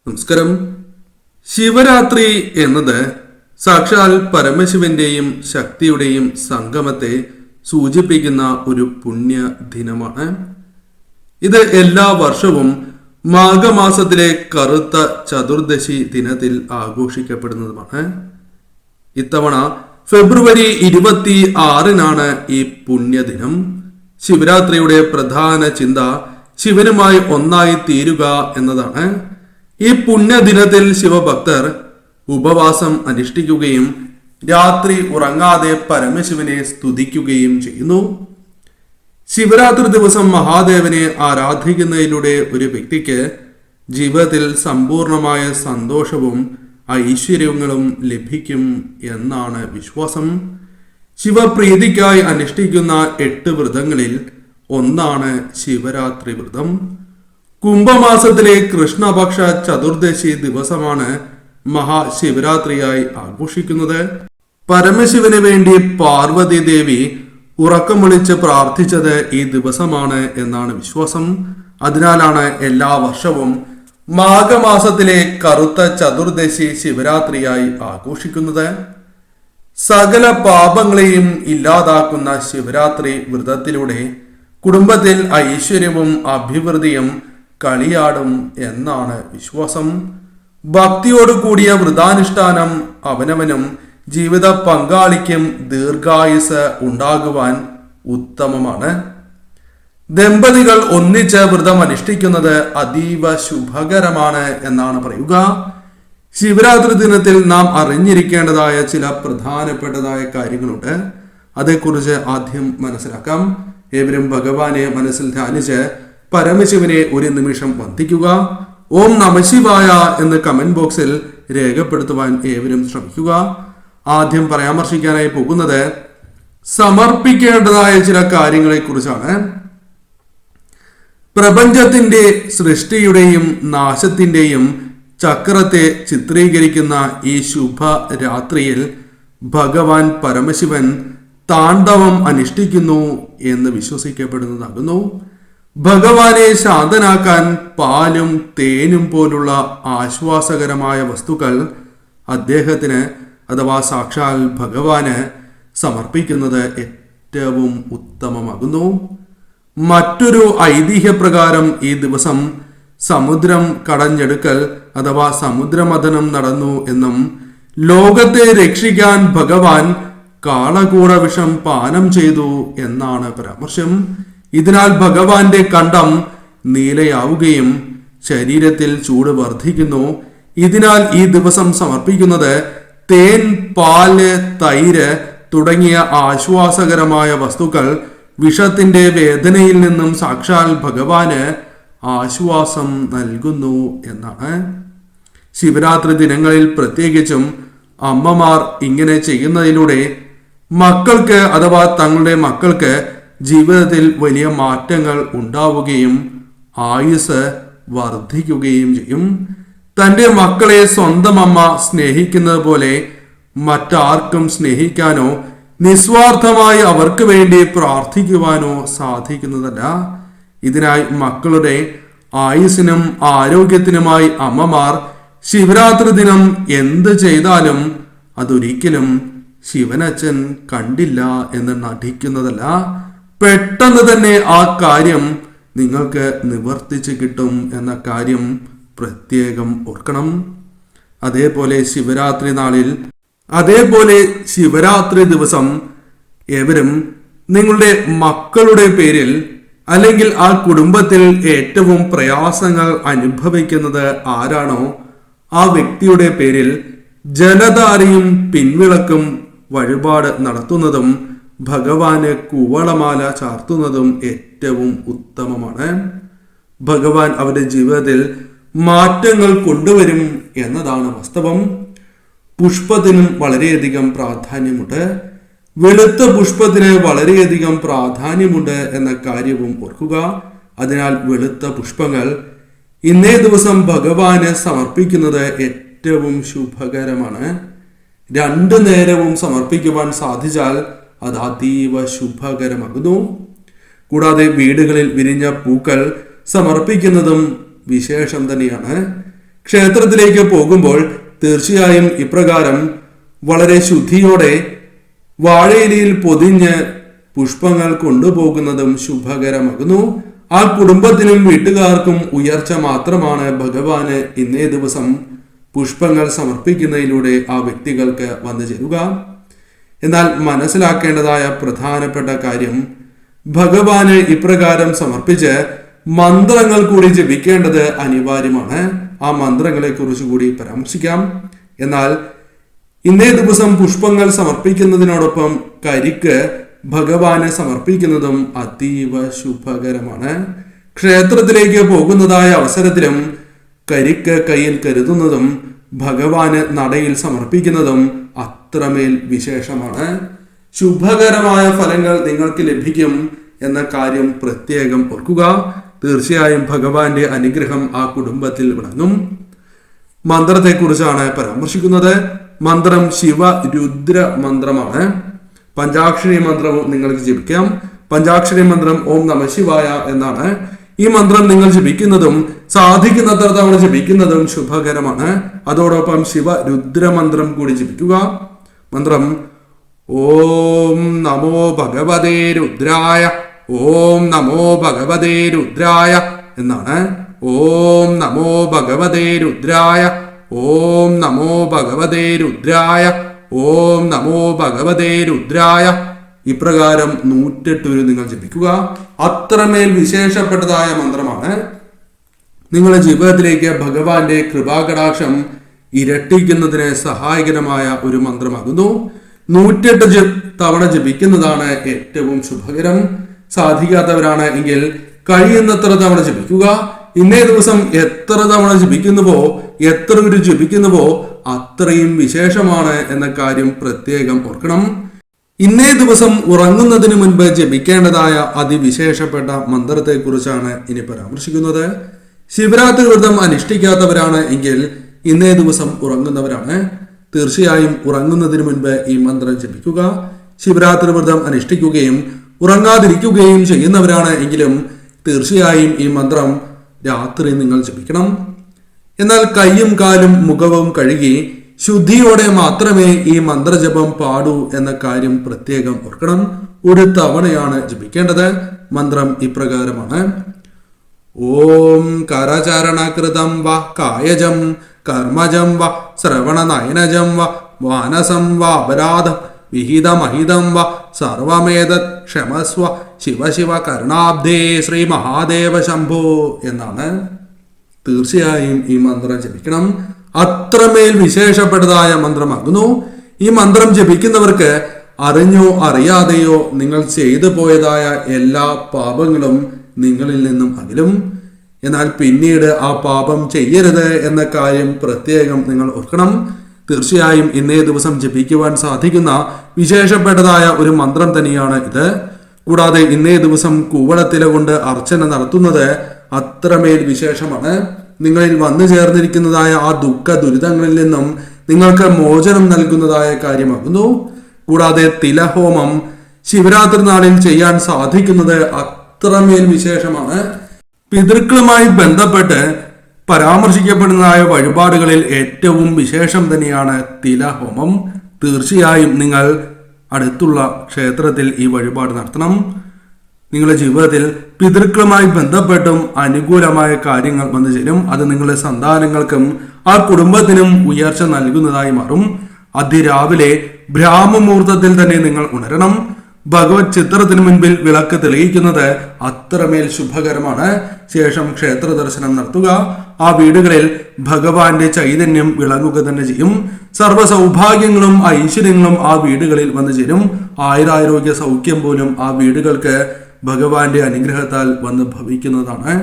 നമസ്കാരം. ശിവരാത്രി എന്നത് സാക്ഷാൽ പരമശിവന്റെയും ശക്തിയുടെയും സംഗമത്തെ സൂചിപ്പിക്കുന്ന ഒരു പുണ്യ ദിനമാണ്. ഇത് എല്ലാ വർഷവും മാഘമാസത്തിലെ കറുത്ത ചതുർദശി ദിനത്തിൽ ആഘോഷിക്കപ്പെടുന്നതുമാണ്. ഇത്തവണ ഫെബ്രുവരി 26-നാണ് ഈ പുണ്യദിനം. ശിവരാത്രിയുടെ പ്രധാന ചിന്ത ശിവനുമായി ഒന്നായി തീരുക എന്നതാണ്. ഈ പുണ്യദിനത്തിൽ ശിവഭക്തർ ഉപവാസം അനുഷ്ഠിക്കുകയും രാത്രി ഉറങ്ങാതെ പരമശിവനെ സ്തുതിക്കുകയും ചെയ്യുന്നു. ശിവരാത്രി ദിവസം മഹാദേവനെ ആരാധിക്കുന്നതിലൂടെ ഒരു വ്യക്തിക്ക് ജീവിതത്തിൽ സമ്പൂർണമായ സന്തോഷവും ഐശ്വര്യങ്ങളും ലഭിക്കും എന്നാണ് വിശ്വാസം. ശിവപ്രീതിക്കായി അനുഷ്ഠിക്കുന്ന 8 വ്രതങ്ങളിൽ ഒന്നാണ് ശിവരാത്രി വ്രതം. കുംഭമാസത്തിലെ കൃഷ്ണപക്ഷ ചതുർദശി ദിവസമാണ് മഹാശിവരാത്രിയായി ആഘോഷിക്കുന്നത്. പരമശിവന് വേണ്ടി പാർവതി ദേവി ഉറക്കം വിളിച്ച് പ്രാർത്ഥിച്ചത് ഈ ദിവസമാണ് എന്നാണ് വിശ്വാസം. അതിനാലാണ് എല്ലാ വർഷവും മാഘമാസത്തിലെ കറുത്ത ചതുർദശി ശിവരാത്രിയായി ആഘോഷിക്കുന്നത്. സകല പാപങ്ങളെയും ഇല്ലാതാക്കുന്ന ശിവരാത്രി വ്രതത്തിലൂടെ കുടുംബത്തിൽ ഐശ്വര്യവും അഭിവൃദ്ധിയും കളിയാടും എന്നാണ് വിശ്വാസം. ഭക്തിയോട് കൂടിയ വ്രതാനുഷ്ഠാനം അവനവനും ജീവിത പങ്കാളിക്കും ദീർഘായുസ് ഉണ്ടാകുവാൻ ഉത്തമമാണ്. ദമ്പതികൾ ഒന്നിച്ച് വ്രതം അനുഷ്ഠിക്കുന്നത് അതീവ ശുഭകരമാണ് എന്നാണ് പറയുക. ശിവരാത്രി ദിനത്തിൽ നാം അറിഞ്ഞിരിക്കേണ്ടതായ ചില പ്രധാനപ്പെട്ടതായ കാര്യങ്ങളുണ്ട്. അതേക്കുറിച്ച് ആദ്യം മനസ്സിലാക്കാം. ഏവരും ഭഗവാനെ മനസ്സിൽ ധ്യാനിച്ച് പരമശിവനെ ഒരു നിമിഷം വന്ദിക്കുക. ഓം നമഃശിവായ എന്ന് കമന്റ് ബോക്സിൽ രേഖപ്പെടുത്തുവാൻ ഏവരും ശ്രമിക്കുക. ആദ്യം പരാമർശിക്കാനായി പോകുന്നത് സമർപ്പിക്കേണ്ടതായ ചില കാര്യങ്ങളെ കുറിച്ചാണ്. പ്രപഞ്ചത്തിന്റെ സൃഷ്ടിയുടെയും നാശത്തിന്റെയും ചക്രത്തെ ചിത്രീകരിക്കുന്ന ഈ ശുഭരാത്രിയിൽ ഭഗവാൻ പരമശിവൻ താണ്ഡവം അനുഷ്ഠിക്കുന്നു എന്ന് വിശ്വസിക്കപ്പെടുന്നതാകുന്നു. ഭഗവാനെ ശാന്തനാക്കാൻ പാലും തേനും പോലുള്ള ആശ്വാസകരമായ വസ്തുക്കൾ അദ്ദേഹത്തിന് അഥവാ സാക്ഷാൽ ഭഗവാന് സമർപ്പിക്കുന്നത് ഏറ്റവും ഉത്തമമാകുന്നു. മറ്റൊരു ഐതിഹ്യപ്രകാരം ഈ ദിവസം സമുദ്രം കടഞ്ഞെടുക്കൽ അഥവാ സമുദ്രമഥനം നടന്നു എന്നും ലോകത്തെ രക്ഷിക്കാൻ ഭഗവാൻ കാളകൂട വിഷം പാനം ചെയ്തു എന്നാണ് പരാമർശം. ഇതിനാൽ ഭഗവാന്റെ കണ്ഠം നീലയാവുകയും ശരീരത്തിൽ ചൂട് വർദ്ധിക്കുന്നു. ഇതിനാൽ ഈ ദിവസം സമർപ്പിക്കുന്നത് തേൻ, പാല്, തൈര് തുടങ്ങിയ ആശ്വാസകരമായ വസ്തുക്കൾ വിഷത്തിന്റെ വേദനയിൽ നിന്നും സാക്ഷാൽ ഭഗവാന് ആശ്വാസം നൽകുന്നു എന്നാണ്. ശിവരാത്രി ദിനങ്ങളിൽ പ്രത്യേകിച്ചും അമ്മമാർ ഇങ്ങനെ ചെയ്യുന്നതിലൂടെ മക്കൾക്ക് അഥവാ തങ്ങളുടെ മക്കൾക്ക് ജീവിതത്തിൽ വലിയ മാറ്റങ്ങൾ ഉണ്ടാവുകയും ആയുസ് വർദ്ധിക്കുകയും ചെയ്യും. തൻ്റെ മക്കളെ സ്വന്തം അമ്മ സ്നേഹിക്കുന്നത് പോലെ മറ്റാർക്കും സ്നേഹിക്കാനോ നിസ്വാർത്ഥമായി അവർക്ക് വേണ്ടി പ്രാർത്ഥിക്കുവാനോ സാധിക്കുന്നതല്ല. ഇതിനായി മക്കളുടെ ആയുസ്സിനും ആരോഗ്യത്തിനുമായി അമ്മമാർ ശിവരാത്രി ദിനം എന്ത് ചെയ്താലും അതൊരിക്കലും ശിവനച്ഛൻ കണ്ടില്ല എന്ന് നടിക്കുന്നതല്ല. പെട്ടെന്ന് തന്നെ ആ കാര്യം നിങ്ങൾക്ക് നിവർത്തിച്ച് കിട്ടും എന്ന കാര്യം പ്രത്യേകം ഓർക്കണം. അതേപോലെ ശിവരാത്രി ദിവസം ഏവരും നിങ്ങളുടെ മക്കളുടെ പേരിൽ അല്ലെങ്കിൽ ആ കുടുംബത്തിൽ ഏറ്റവും പ്രയാസങ്ങൾ അനുഭവിക്കുന്നത് ആരാണോ ആ വ്യക്തിയുടെ പേരിൽ ജലധാരയും പിൻവിളക്കും വഴിപാട് നടത്തുന്നതും ഭഗവാന് കൂവളമാല ചാർത്തുന്നതും ഏറ്റവും ഉത്തമമാണ്. ഭഗവാൻ അവരുടെ ജീവിതത്തിൽ മാറ്റങ്ങൾ കൊണ്ടുവരും എന്നതാണ് വാസ്തവം. പുഷ്പത്തിനും വളരെയധികം പ്രാധാന്യമുണ്ട്. വെളുത്ത പുഷ്പത്തിന് വളരെയധികം പ്രാധാന്യമുണ്ട് എന്ന കാര്യവും ഓർക്കുക. അതിനാൽ വെളുത്ത പുഷ്പങ്ങൾ ഇന്നേ ദിവസം ഭഗവാന് സമർപ്പിക്കുന്നത് ഏറ്റവും ശുഭകരമാണ്. 2 നേരവും സമർപ്പിക്കുവാൻ സാധിച്ചാൽ അത് അതീവ ശുഭകരമാകുന്നു. കൂടാതെ വീടുകളിൽ വിരിഞ്ഞ പൂക്കൾ സമർപ്പിക്കുന്നതും വിശേഷം തന്നെയാണ്. ക്ഷേത്രത്തിലേക്ക് പോകുമ്പോൾ തീർച്ചയായും ഇപ്രകാരം വളരെ ശുദ്ധിയോടെ വാഴയിലയിൽ പൊതിഞ്ഞ് പുഷ്പങ്ങൾ കൊണ്ടുപോകുന്നതും ശുഭകരമാകുന്നു. ആ കുടുംബത്തിനും വീട്ടുകാർക്കും ഉയർച്ച മാത്രമാണ് ഭഗവാന് ഇന്നേ ദിവസം പുഷ്പങ്ങൾ സമർപ്പിക്കുന്നതിലൂടെ ആ വ്യക്തികൾക്ക് വന്നു ചേരുക. എന്നാൽ മനസ്സിലാക്കേണ്ടതായ പ്രധാനപ്പെട്ട കാര്യം, ഭഗവാന് ഇപ്രകാരം സമർപ്പിച്ച് മന്ത്രങ്ങൾ കൂടി ജപിക്കേണ്ടത് അനിവാര്യമാണ്. ആ മന്ത്രങ്ങളെ കുറിച്ച് കൂടി പരാമർശിക്കാം. എന്നാൽ ഇന്നേ ദിവസം പുഷ്പങ്ങൾ സമർപ്പിക്കുന്നതിനോടൊപ്പം കരിക്ക് ഭഗവാന് സമർപ്പിക്കുന്നതും അതീവ ശുഭകരമാണ്. ക്ഷേത്രത്തിലേക്ക് പോകുന്നതായ അവസരത്തിലും കരിക്ക് കയ്യിൽ കരുതുന്നതും ഭഗവാന് നടയിൽ സമർപ്പിക്കുന്നതും അത്രമേൽ വിശേഷമാണ്. ശുഭകരമായ ഫലങ്ങൾ നിങ്ങൾക്ക് ലഭിക്കും എന്ന കാര്യം പ്രത്യേകം ഓർക്കുക. തീർച്ചയായും ഭഗവാന്റെ അനുഗ്രഹം ആ കുടുംബത്തിൽ വിളങ്ങും. മന്ത്രത്തെക്കുറിച്ചാണ് പരാമർശിക്കുന്നത്. മന്ത്രം ശിവ രുദ്ര മന്ത്രമാണ്. പഞ്ചാക്ഷരി മന്ത്രവും നിങ്ങൾക്ക് ജപിക്കാം. പഞ്ചാക്ഷരി മന്ത്രം ഓം നമഃ ശിവായ എന്നാണ്. ഈ മന്ത്രം നിങ്ങൾ ജപിക്കുന്നതും സാധിക്കുന്നത്ര തവണ ജപിക്കുന്നതും ശുഭകരമാണ്. അതോടൊപ്പം ശിവ രുദ്ര മന്ത്രം കൂടി ജപിക്കുക. മന്ത്രം ഓം നമോ ഭഗവതേ രുദ്രായ, ഓം നമോ ഭഗവതേ രുദ്രായ എന്നാണ്. ഓം നമോ ഭഗവതേ രുദ്രായ, ഓം നമോ ഭഗവതേ രുദ്രായ, ഓം നമോ ഭഗവതേ രുദ്രായ. ഇപ്രകാരം 108 നിങ്ങൾ ജപിക്കുക. അത്രമേൽ വിശേഷപ്പെട്ടതായ മന്ത്രമാണ്. നിങ്ങളുടെ ജീവിതത്തിലേക്ക് ഭഗവാന്റെ കൃപാകടാക്ഷം ഇരട്ടിക്കുന്നതിന് സഹായകരമായ ഒരു മന്ത്രമാകുന്നു. 108 തവണ ജപിക്കുന്നതാണ് ഏറ്റവും ശുഭകരം. സാധിക്കാത്തവരാണ് എങ്കിൽ കഴിയുന്നത്ര തവണ ജപിക്കുക. ഇന്നേ ദിവസം എത്ര തവണ ജപിക്കുന്നുവോ, എത്ര ഒരു ജപിക്കുന്നുവോ അത്രയും വിശേഷമാണ് എന്ന കാര്യം പ്രത്യേകം ഓർക്കണം. ഇന്നേ ദിവസം ഉറങ്ങുന്നതിന് മുൻപ് ജപിക്കേണ്ടതായ അതിവിശേഷപ്പെട്ട മന്ത്രത്തെ കുറിച്ചാണ് ഇനി പരാമർശിക്കുന്നത്. ശിവരാത്രി വ്രതം അനുഷ്ഠിക്കാത്തവരാണ് എങ്കിൽ ഇന്നേ ദിവസം ഉറങ്ങുന്നവരാണ്. തീർച്ചയായും ഉറങ്ങുന്നതിന് മുൻപ് ഈ മന്ത്രം ജപിക്കുക. ശിവരാത്രി വ്രതം അനുഷ്ഠിക്കുകയും ഉറങ്ങാതിരിക്കുകയും ചെയ്യുന്നവരാണ് എങ്കിലും തീർച്ചയായും ഈ മന്ത്രം രാത്രി നിങ്ങൾ ജപിക്കണം. എന്നാൽ കൈയും കാലും മുഖവും കഴുകി ശുദ്ധിയോടെ മാത്രമേ ഈ മന്ത്രജപം പാടൂ എന്ന കാര്യം പ്രത്യേകം ഓർക്കണം. ഒരു തവണയാണ് ജപിക്കേണ്ടത്. മന്ത്രം ഇപ്രകാരമാണ്. ഓം കരചരണകൃതം വ കായജം കർമ്മജം വ ശ്രവണനയനജം വ മാനസം വ അപരാധം വിഹിതമഹിതം വ സർവമേതത് ക്ഷമസ്വ ശിവ ശിവ കരുണാബ്ധേ ശ്രീ മഹാദേവ ശംഭോ എന്നാണ്. തീർച്ചയായും ഈ മന്ത്രം ജപിക്കണം. അത്രമേൽ വിശേഷപ്പെട്ടതായ മന്ത്രമാകുന്നു. ഈ മന്ത്രം ജപിക്കുന്നവർക്ക് അറിഞ്ഞോ അറിയാതെയോ നിങ്ങൾ ചെയ്തു പോയതായ എല്ലാ പാപങ്ങളും നിങ്ങളിൽ നിന്നും അകലും. എന്നാൽ പിന്നീട് ആ പാപം ചെയ്യരുത് എന്ന കാര്യം പ്രത്യേകം നിങ്ങൾ ഓർക്കണം. തീർച്ചയായും ഇന്നേ ദിവസം ജപിക്കുവാൻ സാധിക്കുന്ന വിശേഷപ്പെട്ടതായ ഒരു മന്ത്രം തന്നെയാണ് ഇത്. കൂടാതെ ഇന്നേ ദിവസം കൂവളത്തില കൊണ്ട് അർച്ചന നടത്തുന്നത് അത്രമേൽ വിശേഷമാണ്. നിങ്ങളിൽ വന്നു ചേർന്നിരിക്കുന്നതായ ആ ദുഃഖ ദുരിതങ്ങളിൽ നിന്നും നിങ്ങൾക്ക് മോചനം നൽകുന്നതായ കാര്യമാകുന്നു. കൂടാതെ തിലഹോമം ശിവരാത്രി നാളിൽ ചെയ്യാൻ സാധിക്കുന്നത് അത്രമേൽ വിശേഷമാണ്. പിതൃക്കളുമായി ബന്ധപ്പെട്ട് പരാമർശിക്കപ്പെടുന്നതായ വഴിപാടുകളിൽ ഏറ്റവും വിശേഷം തന്നെയാണ് തിലഹോമം. തീർച്ചയായും നിങ്ങൾ അടുത്തുള്ള ക്ഷേത്രത്തിൽ ഈ വഴിപാട് നടത്തണം. നിങ്ങളുടെ ജീവിതത്തിൽ പിതൃക്കളുമായി ബന്ധപ്പെട്ടും അനുകൂലമായ കാര്യങ്ങൾ വന്നു ചേരും. അത് നിങ്ങളുടെ സന്താനങ്ങൾക്കും ആ കുടുംബത്തിനും ഉയർച്ച നൽകുന്നതായി മാറും. അതിരാവിലെ ബ്രാഹ്മമുഹൂർത്തത്തിൽ തന്നെ നിങ്ങൾ ഉണരണം. ഭഗവത് ചിത്രത്തിന് മുൻപിൽ വിളക്ക് തെളിയിക്കുന്നത് അത്രമേൽ ശുഭകരമാണ്. ശേഷം ക്ഷേത്ര ദർശനം നടത്തുക. ആ വീടുകളിൽ ഭഗവാന്റെ ചൈതന്യം വിളങ്ങുക തന്നെ ചെയ്യും. സർവ്വ സൗഭാഗ്യങ്ങളും ഐശ്വര്യങ്ങളും ആ വീടുകളിൽ വന്നു ചേരും. ആയുരാരോഗ്യ സൗഖ്യം പോലും ആ വീടുകൾക്ക് ഭഗവാന്റെ അനുഗ്രഹത്താൽ വന്ന് ഭവിക്കുന്നതാണ്.